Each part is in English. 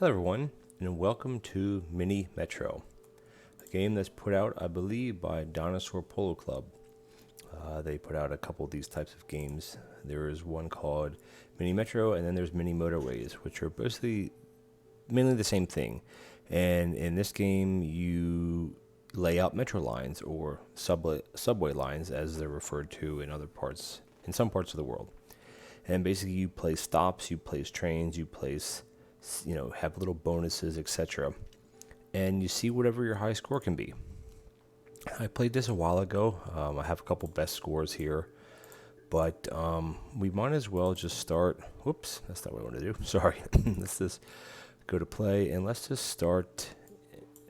Hello everyone, and welcome to Mini Metro, a game that's put out, I believe, by Dinosaur Polo Club. They put out a couple of these types of games. There is one called Mini Metro, and then there's Mini Motorways, which are basically mainly the same thing. And in this game, you lay out metro lines or subway lines, as they're referred to in some parts of the world. And basically, you place stops, you place trains, you place, have little bonuses, etc. And you see whatever your high score can be. I played this a while ago. I have a couple best scores here, but we might as well just start. Whoops, that's not what I want to do. Sorry. Let's just go to play and let's just start.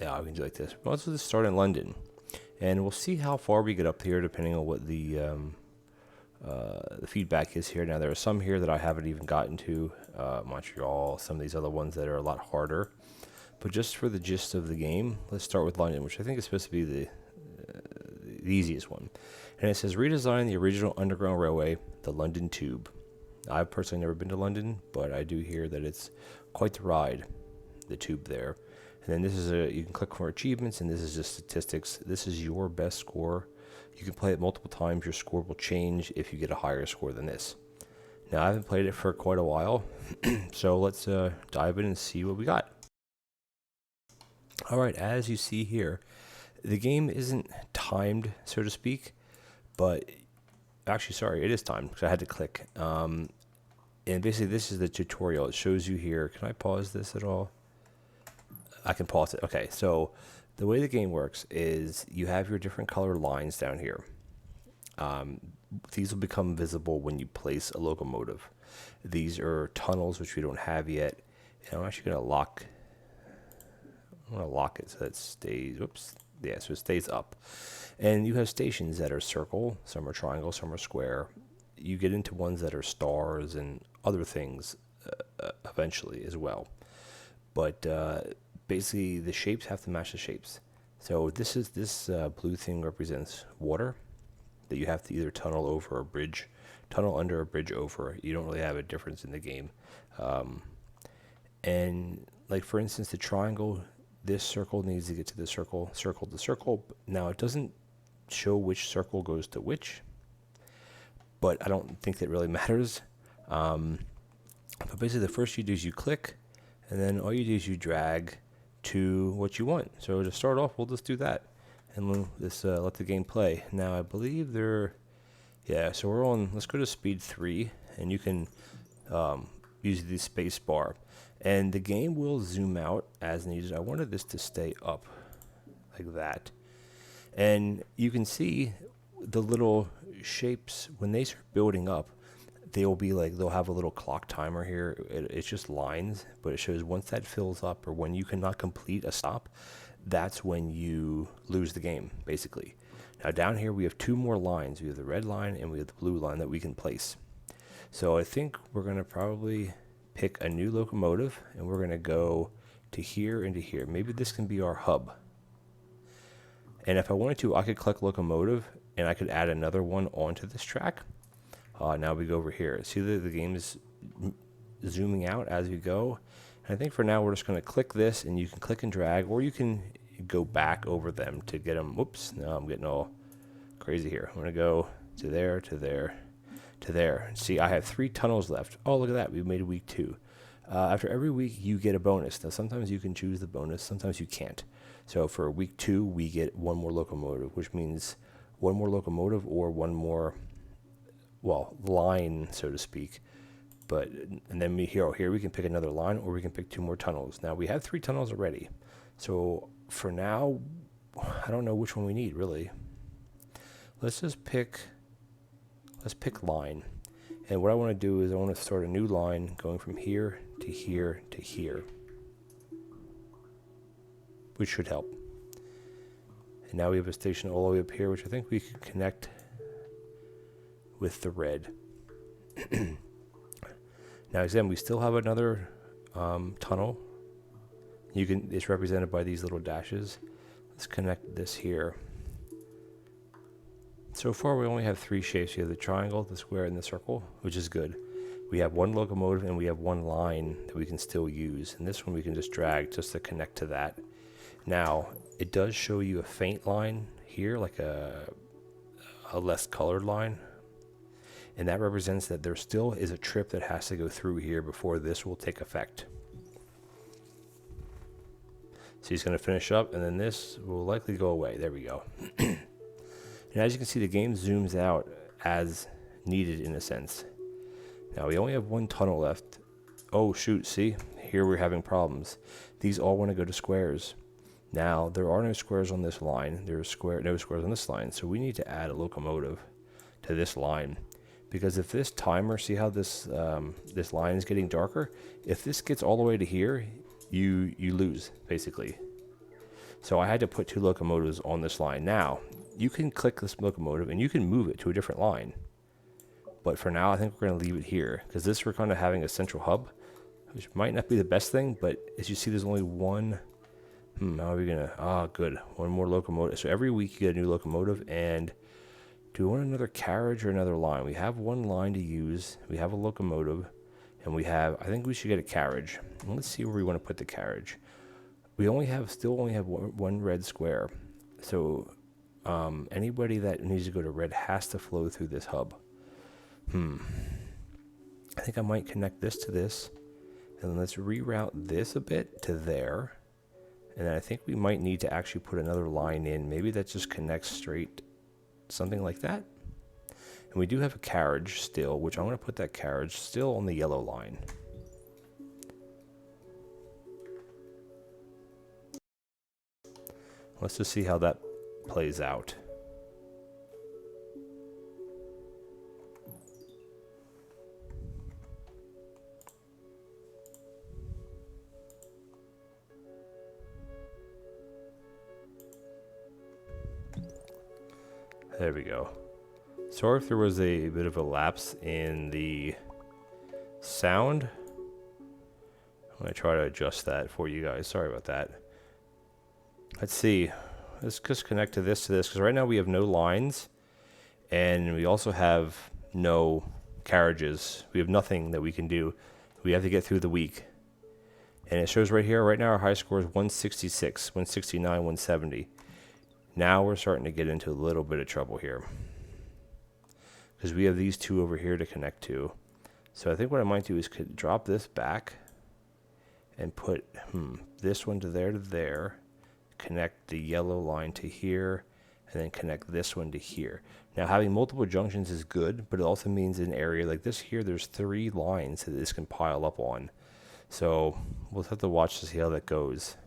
Yeah, we can do like this. Let's just start in London, and we'll see how far we get up here, depending on what the feedback is here. Now, there are some here that I haven't even gotten to, Montreal, some of these other ones that are a lot harder. But just for the gist of the game, let's start with London, which I think is supposed to be the easiest one. And it says, redesign the original Underground Railway, the London Tube. I've personally never been to London, but I do hear that it's quite the ride, the tube there. And then this is you can click for achievements, and this is just statistics. This is your best score. You can play it multiple times. Your score will change if you get a higher score than this. Now, I haven't played it for quite a while, so let's dive in and see what we got. All right, as you see here, the game isn't timed, so to speak, but actually, sorry, it is timed because I had to click. And basically, this is the tutorial. It shows you here. Can I pause this at all? I can pause it. Okay, so the way the game works is you have your different color lines down here. These will become visible when you place a locomotive. These are tunnels, which we don't have yet. And I'm actually going to lock it so that it stays, so it stays up. And you have stations that are circle, some are triangle, some are square. You get into ones that are stars and other things eventually as well. But basically, the shapes have to match the shapes. So this blue thing represents water that you have to either tunnel over a bridge, tunnel under a bridge over. You don't really have a difference in the game. And like, for instance, the triangle, this circle needs to get to the circle to circle. Now, it doesn't show which circle goes to which, but I don't think that really matters. But basically, the first you do is you click, and then all you do is you drag to what you want. So to start off, we'll just do that, and we'll just let the game play. Now, I believe so we're on, let's go to speed 3, and you can use the space bar. And the game will zoom out as needed. I wanted this to stay up like that. And you can see the little shapes, when they start building up, they'll have a little clock timer here. It's just lines, but it shows once that fills up, or when you cannot complete a stop, that's when you lose the game, basically. Now, down here, we have 2 more lines. We have the red line and we have the blue line that we can place. So I think we're going to probably pick a new locomotive, and we're going to go to here and to here. Maybe this can be our hub. And if I wanted to, I could click locomotive, and I could add another one onto this track. Now we go over here. See that the game is zooming out as we go. And I think for now we're just going to click this, and you can click and drag, or you can go back over them to get them. Whoops, now I'm getting all crazy here. I'm going to go to there, to there, to there. See, I have 3 tunnels left. Oh, look at that. We made week 2. After every week, you get a bonus. Now, sometimes you can choose the bonus. Sometimes you can't. So for week 2, we get 1 more locomotive, which means 1 more locomotive or 1 more, line, so to speak. And then here we can pick another line, or we can pick 2 more tunnels. Now, we have 3 tunnels already. So for now, I don't know which one we need, really. Let's pick line. And what I want to do is I want to start a new line going from here to here to here, which should help. And now we have a station all the way up here, which I think we can connect with the red. Now, again, we still have another tunnel. It's represented by these little dashes. Let's connect this here. So far, we only have 3 shapes. We have the triangle, the square, and the circle, which is good. we have one locomotive and we have one line that we can still use. And this one we can just drag just to connect to that. Now, it does show you a faint line here, like a less colored line. And that represents that there still is a trip that has to go through here before this will take effect. So he's going to finish up, and then this will likely go away. There we go. And as you can see, the game zooms out as needed in a sense. Now, we only have one tunnel left. Oh, shoot, see? Here we're having problems. These all want to go to squares. Now, there are no squares on this line. There's no squares on this line, so we need to add a locomotive to this line. Because if this timer, see how this this line is getting darker? If this gets all the way to here, you lose, basically. So I had to put two locomotives on this line. Now, you can click this locomotive and you can move it to a different line. But for now, I think we're going to leave it here. Because this, we're kind of having a central hub, which might not be the best thing. But as you see, there's only one. How are we going to... good. One more locomotive. So every week you get a new locomotive. And do we want another carriage or another line? We have one line to use. We have a locomotive. And we have... I think we should get a carriage. And let's see where we want to put the carriage. We still only have one red square. So anybody that needs to go to red has to flow through this hub. I think I might connect this to this. And then let's reroute this a bit to there. And then I think we might need to actually put another line in. Maybe that just connects straight, something like that. And we do have a carriage still, which I'm going to put that carriage still on the yellow line. Let's just see how that plays out. There we go. Sorry if there was a bit of a lapse in the sound. I'm going to try to adjust that for you guys. Sorry about that. Let's see. Let's just connect to this because right now we have no lines and we also have no carriages. We have nothing that we can do. We have to get through the week. And it shows right here, right now our high score is 166, 169, 170. Now we're starting to get into a little bit of trouble here. Because we have these two over here to connect to. So I think what I might do is drop this back and put this one to there. Connect the yellow line to here, and then connect this one to here. Now having multiple junctions is good, but it also means in an area like this here, there's 3 lines that this can pile up on. So we'll have to watch to see how that goes.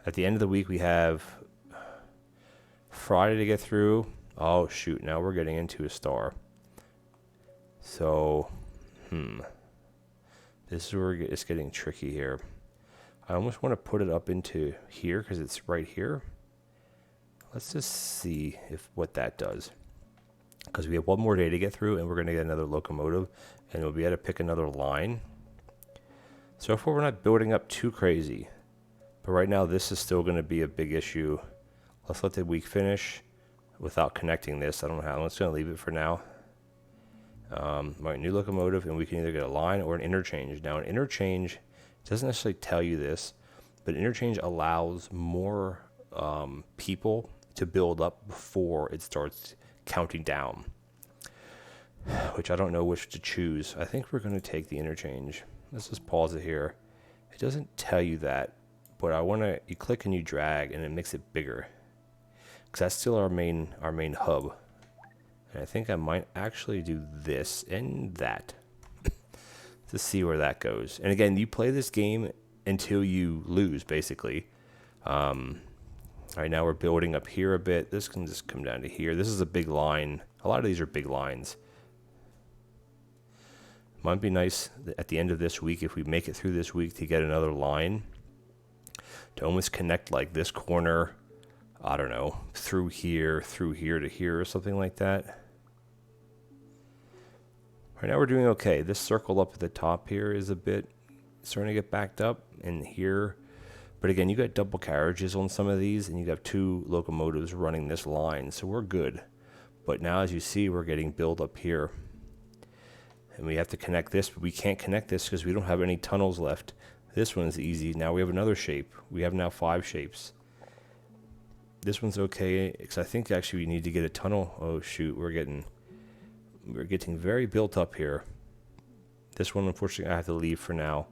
At the end of the week, we have Friday to get through. Oh shoot, now we're getting into a star. So, this is where it's getting tricky here. I almost want to put it up into here because it's right here. Let's just see what that does. Because we have one more day to get through and we're going to get another locomotive and we'll be able to pick another line. So far we're not building up too crazy. But right now this is still going to be a big issue. Let's let the week finish without connecting this. I don't know how. I'm just going to leave it for now. Right, new locomotive, and we can either get a line or an interchange. Now an interchange doesn't necessarily tell you this, but interchange allows more people to build up before it starts counting down, which I don't know which to choose. I think we're going to take the interchange. Let's just pause it here. It doesn't tell you that, but you click and you drag and it makes it bigger because that's still our main hub. And I think I might actually do this and that to see where that goes. And again, you play this game until you lose, basically. Right now we're building up here a bit. This can just come down to here. This is a big line. A lot of these are big lines. Might be nice at the end of this week, if we make it through this week, to get another line to almost connect like this corner, I don't know, through here to here or something like that. Right now we're doing okay. This circle up at the top here is a bit starting to get backed up in here. But again, you got double carriages on some of these and you have 2 locomotives running this line. So we're good. But now as you see, we're getting build up here. And we have to connect this, but we can't connect this because we don't have any tunnels left. This one's easy. Now we have another shape. We have now 5 shapes. This one's okay, because I think actually we need to get a tunnel. Oh shoot, we're getting very built up here. This one, unfortunately, I have to leave for now.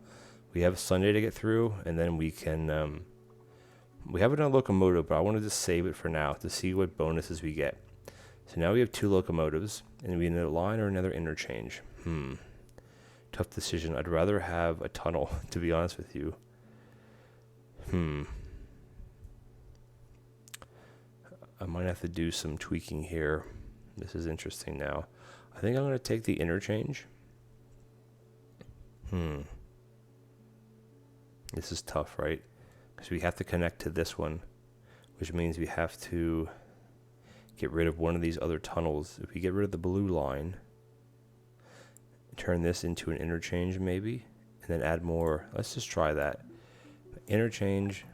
We have Sunday to get through, and then we can, we have another locomotive, but I wanted to save it for now to see what bonuses we get. So now we have 2 locomotives, and we need a line or another interchange. Tough decision. I'd rather have a tunnel, to be honest with you. I might have to do some tweaking here. This is interesting now. I think I'm going to take the interchange. This is tough, right? Because we have to connect to this one, which means we have to get rid of one of these other tunnels. If we get rid of the blue line, turn this into an interchange maybe, and then add more. Let's just try that. Interchange.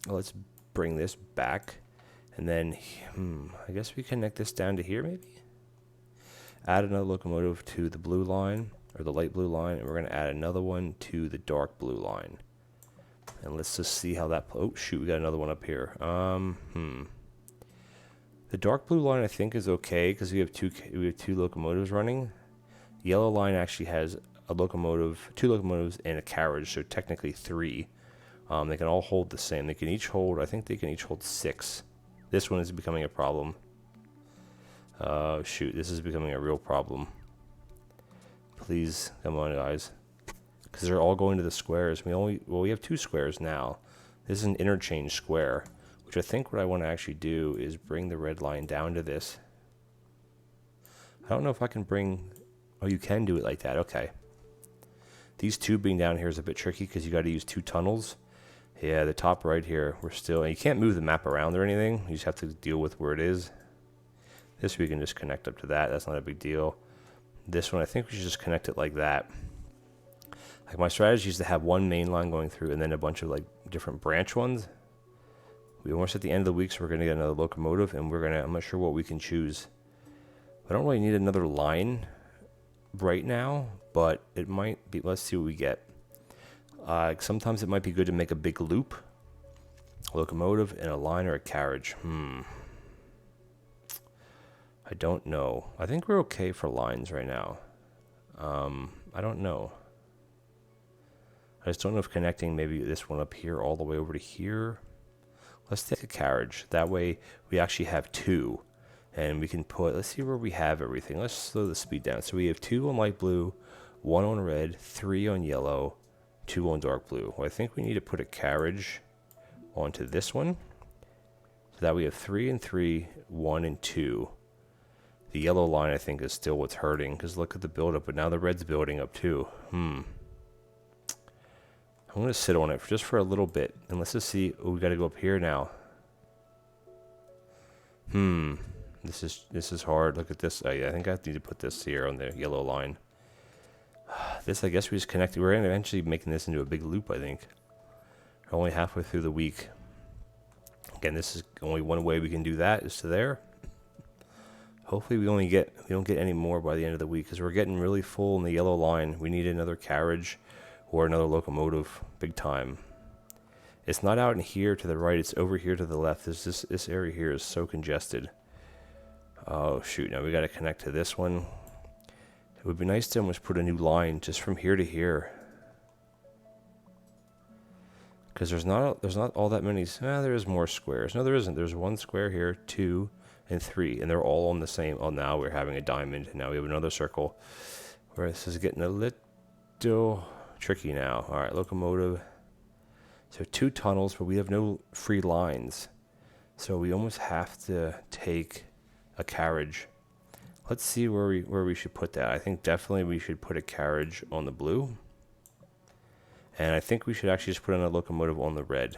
Let's bring this back. And then, I guess we connect this down to here maybe? Add another locomotive to the blue line, or the light blue line, and we're going to add another one to the dark blue line. And let's just see how that, oh shoot, we got another one up here. The dark blue line I think is okay, because we have two locomotives running. The yellow line actually has a locomotive, 2 locomotives, and a carriage, so technically 3. They can all hold the same. They can each hold, I think they can each hold 6. This one is becoming a problem. Shoot, this is becoming a real problem. Please, come on, guys. Because they're all going to the squares. We have 2 squares now. This is an interchange square, which I think what I want to actually do is bring the red line down to this. I don't know if I can bring... Oh, you can do it like that. Okay. These 2 being down here is a bit tricky because you got to use 2 tunnels. Yeah, the top right here, we're still... And you can't move the map around or anything. You just have to deal with where it is. This we can just connect up to that. That's not a big deal. This one, I think we should just connect it like that. Like my strategy is to have one main line going through and then a bunch of like different branch ones. We're almost at the end of the week, so we're going to get another locomotive, and I'm not sure what we can choose. I don't really need another line right now, but it might be, let's see what we get. Sometimes it might be good to make a big loop, a locomotive, and a line or a carriage. I don't know. I think we're okay for lines right now. I don't know. I just don't know if connecting maybe this one up here all the way over to here. Let's take a carriage. That way we actually have 2. And we can put, let's see where we have everything. Let's slow the speed down. So we have 2 on light blue, 1 on red, 3 on yellow, 2 on dark blue. Well, I think we need to put a carriage onto this one. So that we have 3 and 3, 1 and 2. The yellow line, I think, is still what's hurting, because look at the buildup, but now the red's building up too. I'm going to sit on it just for a little bit, and let's just see. Oh, we got to go up here now. This is hard. Look at this. I think I need to put this here on the yellow line. This, I guess we just connected. We're eventually making this into a big loop, I think. We're only halfway through the week. Again, this is only one way we can do that, is to there. Hopefully we don't get any more by the end of the week, because we're getting really full in the yellow line. We need another carriage or another locomotive, big time. It's not out in here to the right, it's over here to the left. This area here is so congested. Oh shoot, now we got to connect to this one. It would be nice to almost put a new line just from here to here. Because there's not all that many. There is more squares. No, there isn't. There's 1 square here, 2, and 3, and they're all on the same. Oh, now we're having a diamond. Now we have another circle. Where this is getting a little tricky now. All right, locomotive. So 2 tunnels, but we have no free lines. So we almost have to take a carriage. Let's see where we should put that. I think definitely we should put a carriage on the blue. And I think we should actually just put on a locomotive on the red.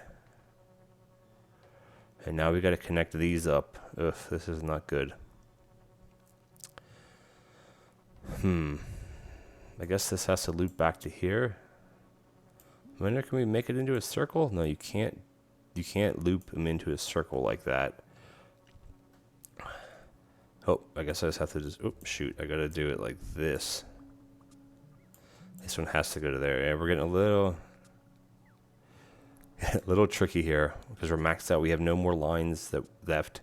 And now we got to connect these up. Ugh, this is not good. I guess this has to loop back to here. When can we make it into a circle? No, you can't. You can't loop them into a circle like that. Oh, I guess I just have to just... Oops, shoot. I got to do it like this. This one has to go to there. Yeah, we're getting a little tricky here because we're maxed out. We have no more lines that left.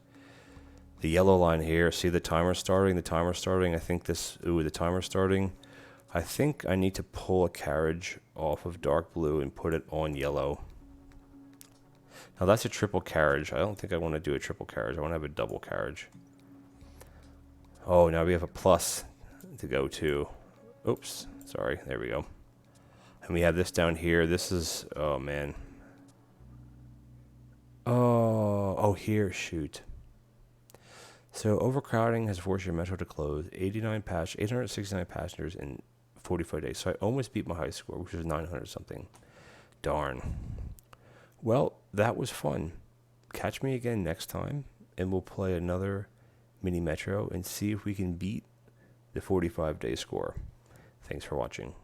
The yellow line here, see the timer starting? The timer starting. I think this, the timer starting. I think I need to pull a carriage off of dark blue and put it on yellow. Now that's a triple carriage. I don't think I want to do a triple carriage. I want to have a double carriage. Oh, now we have a plus to go to. Oops, sorry. There we go. And we have this down here. This is, oh man. Oh, here, shoot. So overcrowding has forced your metro to close. 869 passengers in 45 days. So I almost beat my high score, which was 900 something. Darn. Well, that was fun. Catch me again next time, and we'll play another mini metro and see if we can beat the 45-day score. Thanks for watching.